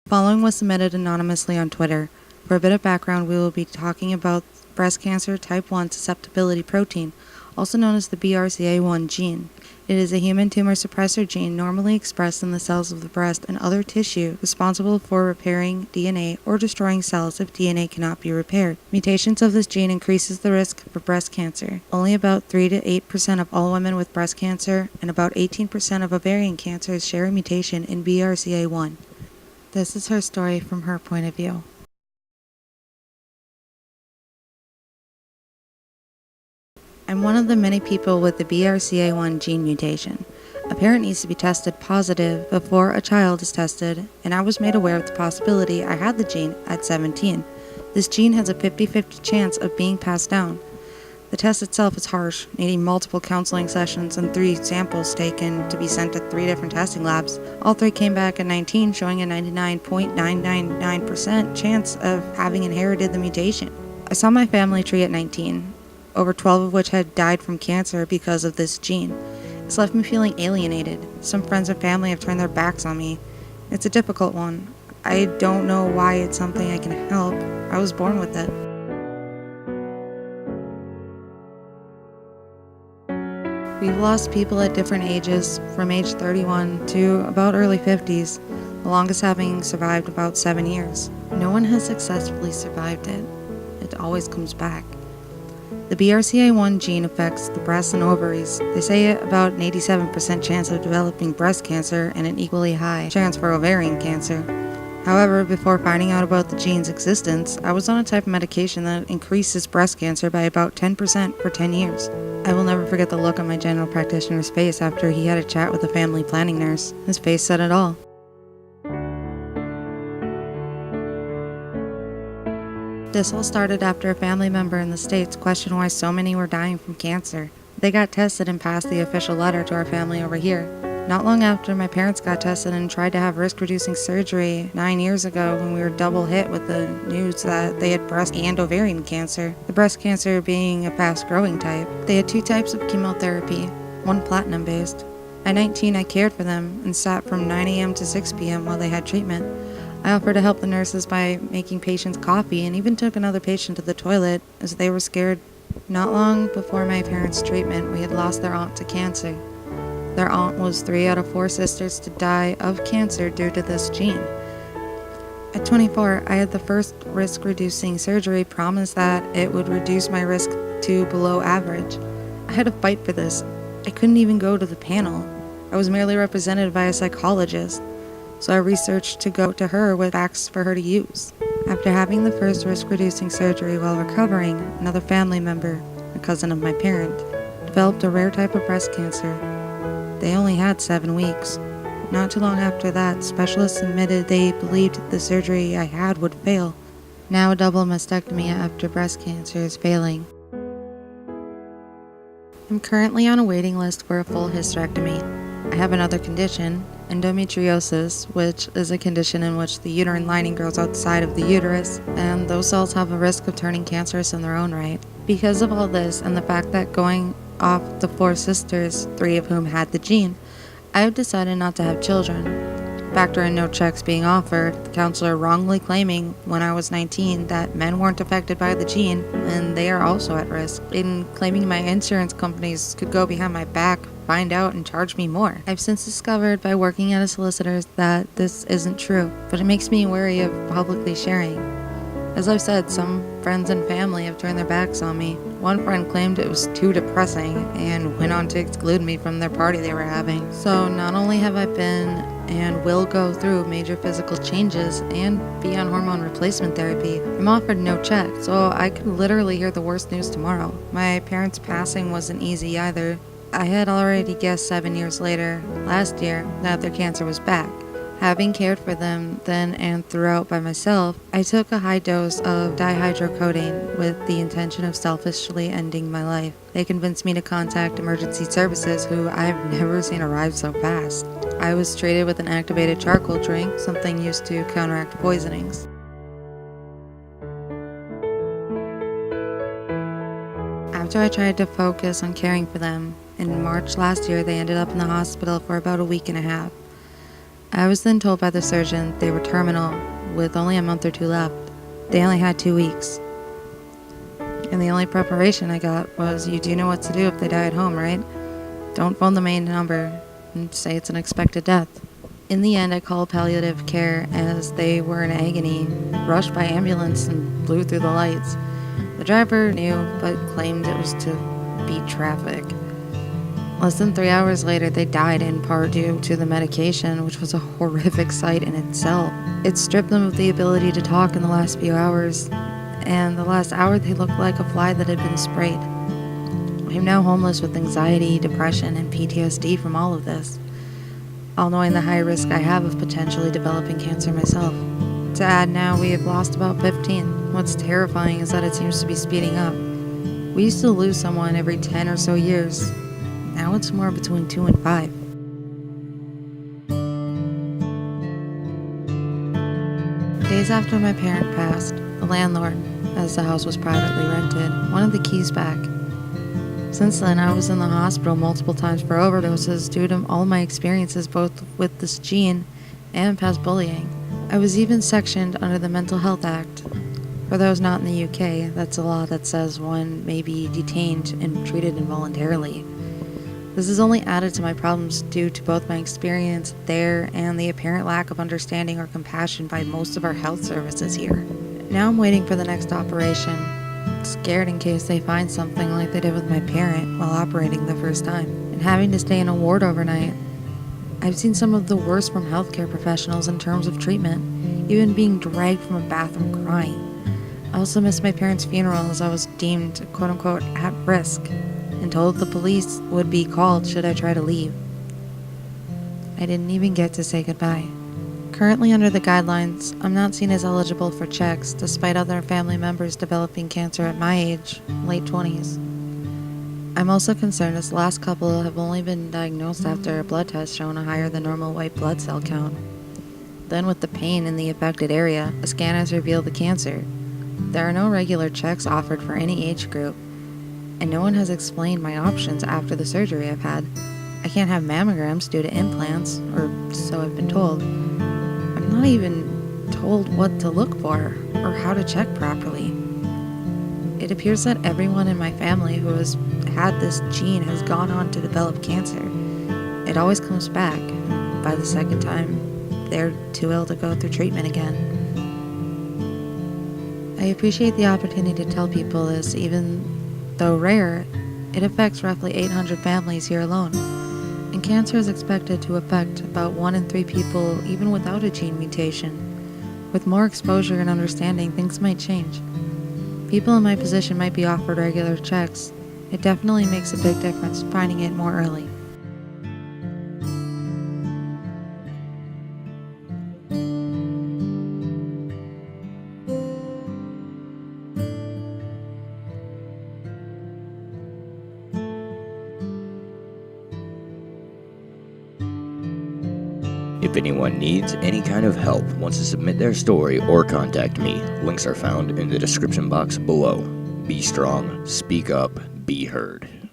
Following was submitted anonymously on Twitter. For a bit of background, we will be talking about breast cancer type 1 susceptibility protein, also known as the BRCA1 gene. It is a human tumor suppressor gene normally expressed in the cells of the breast and other tissue, responsible for repairing DNA or destroying cells if DNA cannot be repaired. Mutations of this gene increases the risk for breast cancer. Only about 3 to 8% of all women with breast cancer and about 18% of ovarian cancers share a mutation in BRCA1. This is her story from her point of view. I'm one of the many people with the BRCA1 gene mutation. A parent needs to be tested positive before a child is tested, and I was made aware of the possibility I had the gene at 17. This gene has a 50-50 chance of being passed down. The test itself is harsh, needing multiple counseling sessions and 3 samples taken to be sent to 3 different testing labs. All 3 came back at 19, showing a 99.999% chance of having inherited the mutation. I saw my family tree at 19, over 12 of which had died from cancer because of this gene. It's left me feeling alienated. Some friends and family have turned their backs on me. It's a difficult one. I don't know why it's something I can help. I was born with it. We've lost people at different ages, from age 31 to about early 50s, the longest having survived about 7 years. No one has successfully survived it. It always comes back. The BRCA1 gene affects the breasts and ovaries. They say about an 87% chance of developing breast cancer and an equally high chance for ovarian cancer. However, before finding out about the gene's existence, I was on a type of medication that increases breast cancer by about 10% for 10 years. I will never forget the look on my general practitioner's face after he had a chat with a family planning nurse. His face said it all. This all started after a family member in the States questioned why so many were dying from cancer. They got tested and passed the official letter to our family over here. Not long after, my parents got tested and tried to have risk-reducing surgery 9 years ago when we were double hit with the news that they had breast and ovarian cancer, the breast cancer being a fast-growing type. They had 2 types of chemotherapy, one platinum-based. At 19, I cared for them and sat from 9 a.m. to 6 p.m. while they had treatment. I offered to help the nurses by making patients coffee and even took another patient to the toilet as they were scared. Not long before my parents' treatment, we had lost their aunt to cancer. Their aunt was 3 out of 4 sisters to die of cancer due to this gene. At 24, I had the first risk-reducing surgery promised that it would reduce my risk to below average. I had to fight for this. I couldn't even go to the panel. I was merely represented by a psychologist, so I researched to go to her with facts for her to use. After having the first risk-reducing surgery while recovering, another family member, a cousin of my parent, developed a rare type of breast cancer. They only had 7 weeks. Not too long after that, specialists admitted they believed the surgery I had would fail. Now a double mastectomy after breast cancer is failing. I'm currently on a waiting list for a full hysterectomy. I have another condition, endometriosis, which is a condition in which the uterine lining grows outside of the uterus, and those cells have a risk of turning cancerous in their own right. Because of all this and the fact that going off the 4 sisters, 3 of whom had the gene, I have decided not to have children. Factor in no checks being offered, the counselor wrongly claiming when I was 19 that men weren't affected by the gene and they are also at risk, in claiming my insurance companies could go behind my back, find out, and charge me more. I've since discovered by working at a solicitor's that this isn't true, but it makes me wary of publicly sharing. As I've said, some friends and family have turned their backs on me. One friend claimed it was too depressing and went on to exclude me from their party they were having. So not only have I been and will go through major physical changes and be on hormone replacement therapy, I'm offered no check, so I could literally hear the worst news tomorrow. My parents' passing wasn't easy either. I had already guessed 7 years later, last year, that their cancer was back. Having cared for them then and throughout by myself, I took a high dose of dihydrocodeine with the intention of selfishly ending my life. They convinced me to contact emergency services, who I have never seen arrive so fast. I was treated with an activated charcoal drink, something used to counteract poisonings. After I tried to focus on caring for them, in March last year they ended up in the hospital for about a week and a half. I was then told by the surgeon they were terminal with only a month or two left. They only had 2 weeks. And the only preparation I got was, you do know what to do if they die at home, right? Don't phone the main number and say it's an expected death. In the end, I called palliative care as they were in agony, rushed by ambulance and blew through the lights. The driver knew, but claimed it was to beat traffic. Less than 3 hours later, they died in part due to the medication, which was a horrific sight in itself. It stripped them of the ability to talk in the last few hours, and the last hour they looked like a fly that had been sprayed. I'm now homeless with anxiety, depression, and PTSD from all of this, all knowing the high risk I have of potentially developing cancer myself. To add, now we have lost about 15. What's terrifying is that it seems to be speeding up. We used to lose someone every 10 or so years. Now it's more between 2 and 5. Days after my parent passed, the landlord, as the house was privately rented, wanted the keys back. Since then, I was in the hospital multiple times for overdoses due to all my experiences both with this gene and past bullying. I was even sectioned under the Mental Health Act. For those not in the UK, that's a law that says one may be detained and treated involuntarily. This has only added to my problems due to both my experience there and the apparent lack of understanding or compassion by most of our health services here. Now I'm waiting for the next operation, scared in case they find something like they did with my parent while operating the first time, and having to stay in a ward overnight. I've seen some of the worst from healthcare professionals in terms of treatment, even being dragged from a bathroom crying. I also missed my parents' funeral as I was deemed quote-unquote at risk and told the police would be called should I try to leave. I didn't even get to say goodbye. Currently under the guidelines, I'm not seen as eligible for checks despite other family members developing cancer at my age, late 20s. I'm also concerned as the last couple have only been diagnosed after a blood test showing a higher than normal white blood cell count. Then with the pain in the affected area, a scan has revealed the cancer. There are no regular checks offered for any age group, and no one has explained my options after the surgery I've had. I can't have mammograms due to implants, or so I've been told. I'm not even told what to look for, or how to check properly. It appears that everyone in my family who has had this gene has gone on to develop cancer. It always comes back, and by the second time, they're too ill to go through treatment again. I appreciate the opportunity to tell people this, even though rare, it affects roughly 800 families here alone, and cancer is expected to affect about 1 in 3 people even without a gene mutation. With more exposure and understanding, things might change. People in my position might be offered regular checks. It definitely makes a big difference finding it more early. If anyone needs any kind of help, wants to submit their story, or contact me, links are found in the description box below. Be strong, speak up, be heard.